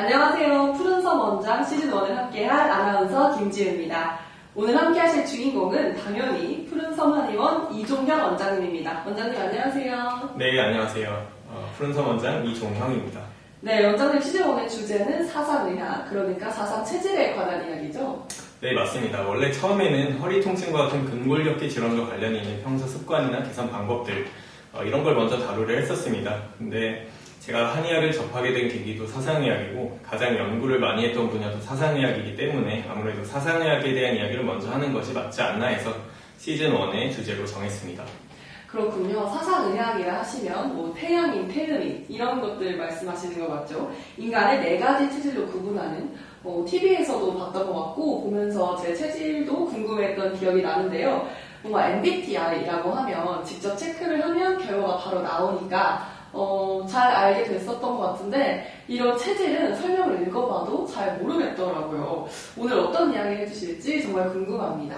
안녕하세요. 푸른섬 원장 시즌1을 함께할 아나운서 김지우입니다. 오늘 함께하실 주인공은 당연히 푸른섬 한의원 이종현 원장님입니다. 원장님 안녕하세요. 네, 안녕하세요. 푸른섬 원장 이종형입니다. 네, 원장님 시즌1의 주제는 사상의학, 그러니까 사상 체질에 관한 이야기죠? 네, 맞습니다. 원래 처음에는 허리 통증과 같은 근골격계 질환과 관련이 있는 평소 습관이나 개선 방법들 이런 걸 먼저 다루려 했었습니다. 근데 제가 한의학을 접하게 된 계기도 사상의학이고 가장 연구를 많이 했던 분야도 사상의학이기 때문에 아무래도 사상의학에 대한 이야기를 먼저 하는 것이 맞지 않나 해서 시즌1의 주제로 정했습니다. 그렇군요. 사상의학이라 하시면 태양인, 태음인 이런 것들 말씀하시는 거 맞죠? 인간의 네 가지 체질로 구분하는 TV에서도 봤던 것 같고 보면서 제 체질도 궁금했던 기억이 나는데요. 뭔가 MBTI라고 하면 직접 체크를 하면 결과가 바로 나오니까 잘 알게 됐었던 것 같은데 이런 체질은 설명을 읽어봐도 잘 모르겠더라고요. 오늘 어떤 이야기 해주실지 정말 궁금합니다.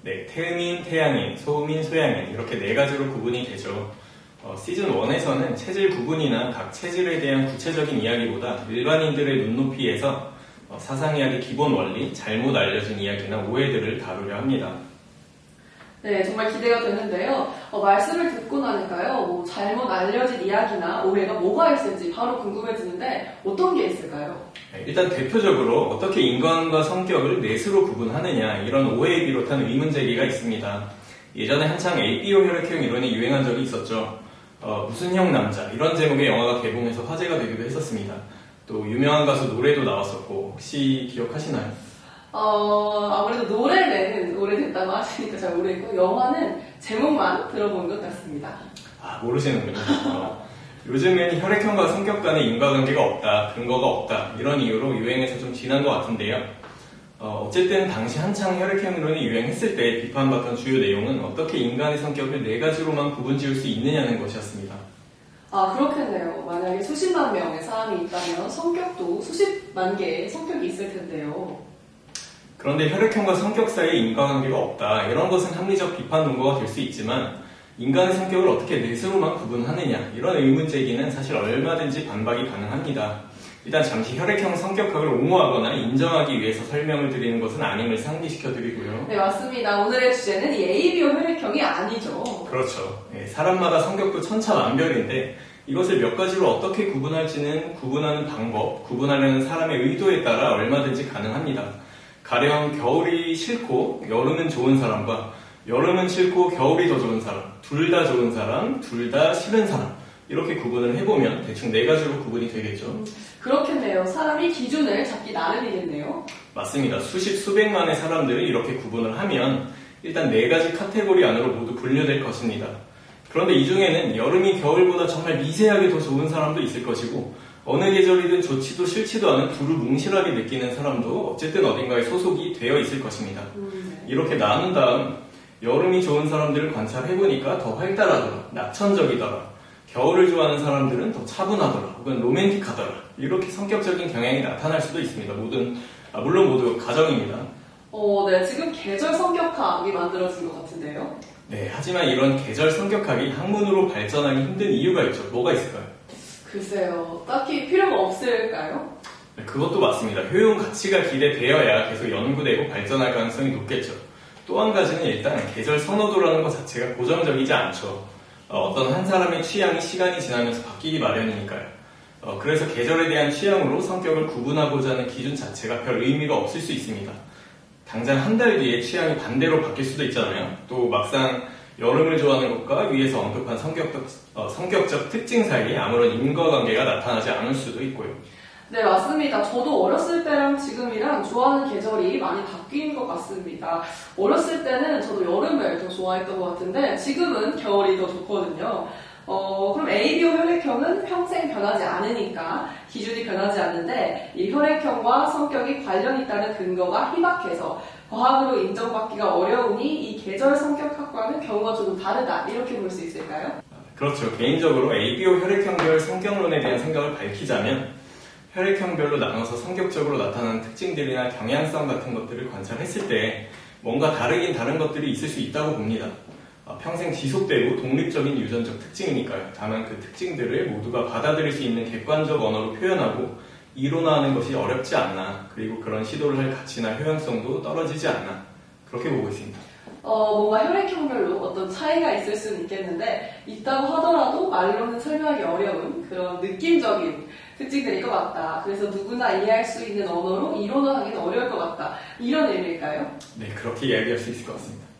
네, 태음인, 태양인, 소음인, 소양인 이렇게 네 가지로 구분이 되죠. 시즌1에서는 체질 구분이나 각 체질에 대한 구체적인 이야기보다 일반인들의 눈높이에서 사상의학의 기본 원리, 잘못 알려진 이야기나 오해들을 다루려 합니다. 네, 정말 기대가 되는데요. 말씀을 듣고 나니까요, 잘못 알려진 이야기나 오해가 뭐가 있을지 바로 궁금해지는데 어떤 게 있을까요? 네, 일단 대표적으로 어떻게 인간과 성격을 넷으로 구분하느냐 이런 오해에 비롯한 의문제기가 있습니다. 예전에 한창 ABO 혈액형 이론이 유행한 적이 있었죠. 무슨 형 남자 이런 제목의 영화가 개봉해서 화제가 되기도 했었습니다. 또 유명한 가수 노래도 나왔었고 혹시 기억하시나요? 아무래도 노래는 오래됐다고 하시니까 잘 모르겠고 영화는 제목만 들어본 것 같습니다. 아, 모르시는군요. 요즘엔 혈액형과 성격 간의 인과관계가 없다, 근거가 없다 이런 이유로 유행해서 좀 지난 것 같은데요. 어쨌든 당시 한창 혈액형 이론이 유행했을 때 비판받던 주요 내용은 어떻게 인간의 성격을 네 가지로만 구분지을 수 있느냐는 것이었습니다. 아, 그렇겠네요. 만약에 수십만 명의 사람이 있다면 성격도 수십만 개의 성격이 있을 텐데요. 그런데 혈액형과 성격 사이에 인과관계가 없다. 이런 것은 합리적 비판 논거가 될 수 있지만 인간의 성격을 어떻게 넷으로만 구분하느냐 이런 의문 제기는 사실 얼마든지 반박이 가능합니다. 일단 잠시 혈액형 성격학을 옹호하거나 인정하기 위해서 설명을 드리는 것은 아님을 상기시켜드리고요. 네, 맞습니다. 오늘의 주제는 이 ABO 혈액형이 아니죠. 그렇죠. 사람마다 성격도 천차만별인데 이것을 몇 가지로 어떻게 구분할지는 구분하는 방법, 구분하려는 사람의 의도에 따라 얼마든지 가능합니다. 가령 겨울이 싫고 여름은 좋은 사람과 여름은 싫고 겨울이 더 좋은 사람, 둘 다 좋은 사람, 둘 다 싫은 사람 이렇게 구분을 해보면 대충 네 가지로 구분이 되겠죠. 그렇겠네요. 사람이 기준을 잡기 나름이겠네요. 맞습니다. 수십 수백만의 사람들을 이렇게 구분을 하면 일단 네 가지 카테고리 안으로 모두 분류될 것입니다. 그런데 이 중에는 여름이 겨울보다 정말 미세하게 더 좋은 사람도 있을 것이고 어느 계절이든 좋지도 싫지도 않은 두루 뭉실하게 느끼는 사람도 어쨌든 어딘가에 소속이 되어 있을 것입니다. 이렇게 나눈 다음 여름이 좋은 사람들을 관찰해보니까 더 활달하더라, 낙천적이더라, 겨울을 좋아하는 사람들은 더 차분하더라, 혹은 로맨틱하더라 이렇게 성격적인 경향이 나타날 수도 있습니다. 물론 모두 가정입니다. 네, 지금 계절 성격학이 만들어진 것 같은데요. 네, 하지만 이런 계절 성격학이 학문으로 발전하기 힘든 이유가 있죠. 뭐가 있을까요? 글쎄요, 딱히 필요가 없을까요? 네, 그것도 맞습니다. 효용 가치가 기대되어야 계속 연구되고 발전할 가능성이 높겠죠. 또 한 가지는 일단 계절 선호도라는 것 자체가 고정적이지 않죠. 어떤 한 사람의 취향이 시간이 지나면서 바뀌기 마련이니까요. 그래서 계절에 대한 취향으로 성격을 구분하고자 하는 기준 자체가 별 의미가 없을 수 있습니다. 당장 한 달 뒤에 취향이 반대로 바뀔 수도 있잖아요. 또 막상 여름을 좋아하는 것과 위에서 언급한 성격적 특징 사이에 아무런 인과관계가 나타나지 않을 수도 있고요. 네, 맞습니다. 저도 어렸을 때랑 지금이랑 좋아하는 계절이 많이 바뀐 것 같습니다. 어렸을 때는 저도 여름을 더 좋아했던 것 같은데 지금은 겨울이 더 좋거든요. 그럼 ABO 혈액형은 평생 변하지 않으니까 기준이 변하지 않는데 이 혈액형과 성격이 관련 있다는 근거가 희박해서 과학으로 인정받기가 어려우니 이 계절 성격학과는 경우가 조금 다르다 이렇게 볼 수 있을까요? 그렇죠. 개인적으로 ABO 혈액형별 성격론에 대한 생각을 밝히자면 혈액형별로 나눠서 성격적으로 나타나는 특징들이나 경향성 같은 것들을 관찰했을 때 뭔가 다르긴 다른 것들이 있을 수 있다고 봅니다. 평생 지속되고 독립적인 유전적 특징이니까요. 다만 그 특징들을 모두가 받아들일 수 있는 객관적 언어로 표현하고 이론화하는 것이 어렵지 않나, 그리고 그런 시도를 할 가치나 효용성도 떨어지지 않나, 그렇게 보고 있습니다. 뭔가 혈액형별로 어떤 차이가 있을 수는 있겠는데, 있다고 하더라도 말로는 설명하기 어려운 그런 느낌적인 특징들일 것 같다. 그래서 누구나 이해할 수 있는 언어로 이론화하기는 어려울 것 같다. 이런 의미일까요? 네, 그렇게 이야기할 수 있을 것 같습니다.